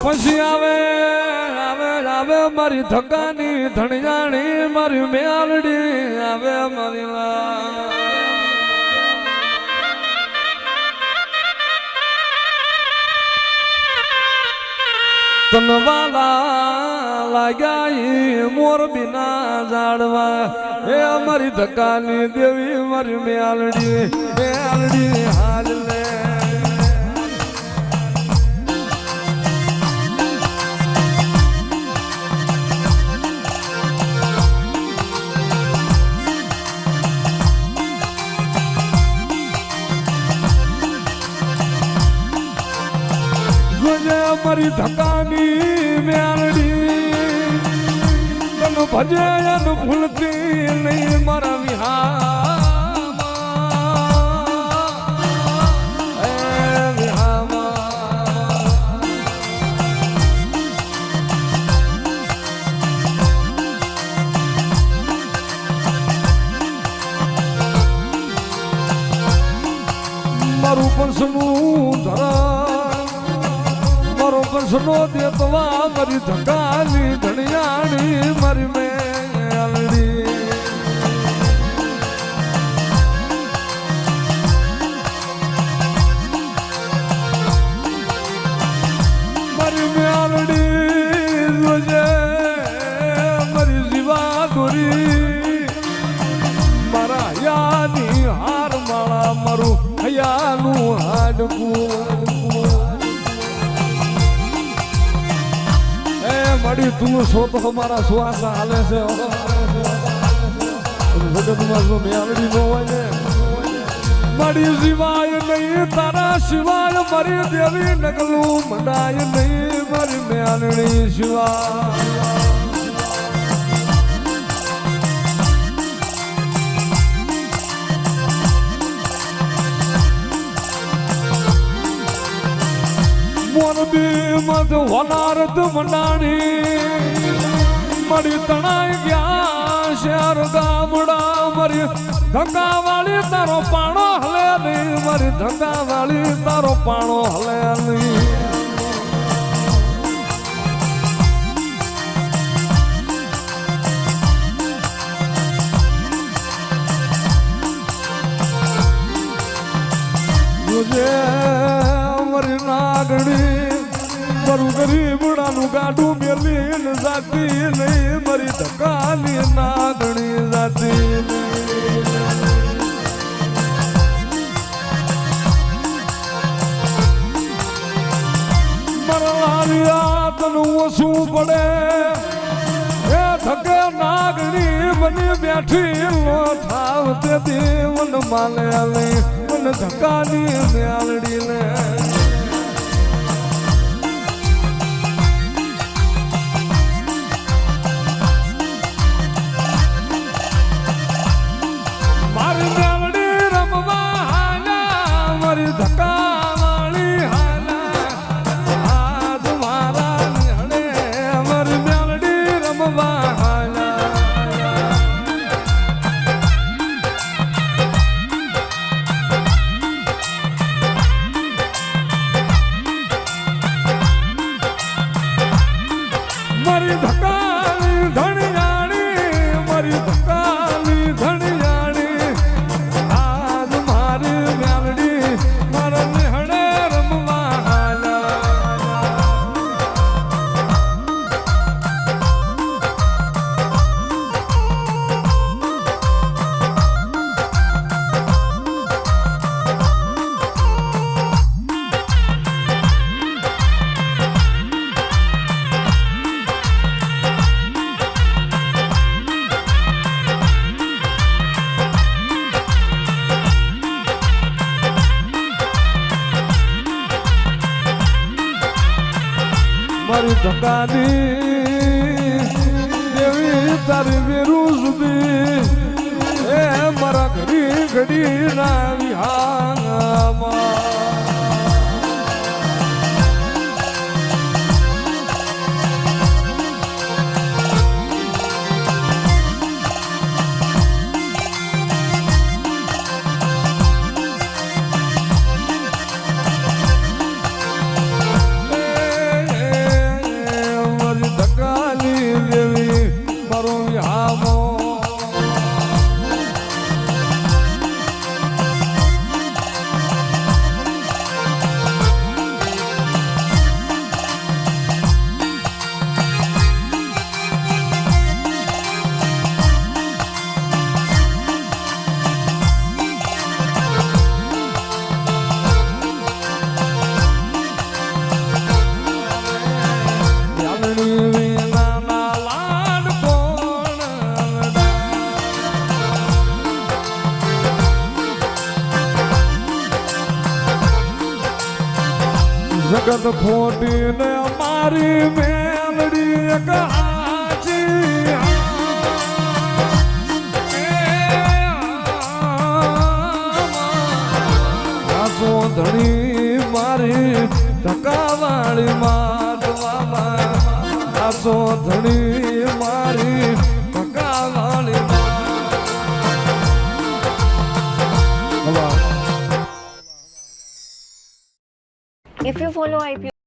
પછી આવે આવે આવે મારી ધક્કાની ધણિયાણી મારી મેલડી આવે મારી તનવાલા લાગ્યા મોર બિના જાડવા એ મારી ધક્કાની દેવી મારી મેલડી હાલ લે મારી ધક્કાની મેલડી તને ભજે ભૂલતી નહીં મારા વિહામાં મારું પણ સમૂહ ધરા કસનો દેતવા મારી ધક્કાની ધણિયાણી મારી મેલડી મારી મેલડી જોજે મારી જીવા દોરી મારા હૈયાની હાર માળા મારું હૈયાનું હાડકું મળી તું સો તો મારા શ્વાસ હાલે છે મેલડી નો હોય મળી સિવાય નહીં તારા સિવાય મારી દેવી નગલું મંડાય નહીં મારી મેલડી સિવાય મોરબી મત હોનારત મંડાણી મળી તણાઈ ગયા શહેર ગામડા મારી ધક્કાવાળી તારો પાણો હલે નહીં મારી ધક્કાવાળી તારો પાણો હલે નહીં મારું ગરીબડાનું ગાડું મેલી જાતી નહીં મારી ધક્કાની નાગણી જાતી મારા તનું ઓછું પડે એ ધકે નાગણી બની બેઠી નો થાવ તે દેવન માલે મને ધક્કાની મેલડી ને મારી ધક્કાની દેવી તારી વેરું સુધી એ મારા ઘડી ઘડી ના વિહામાં સુરત ખોટી ને મારી મેલડી એક હાચી આસો ધણી મારી ટકાવાળી માટવામાં આસો ધણી મારી ટકાવાળી If you follow IPO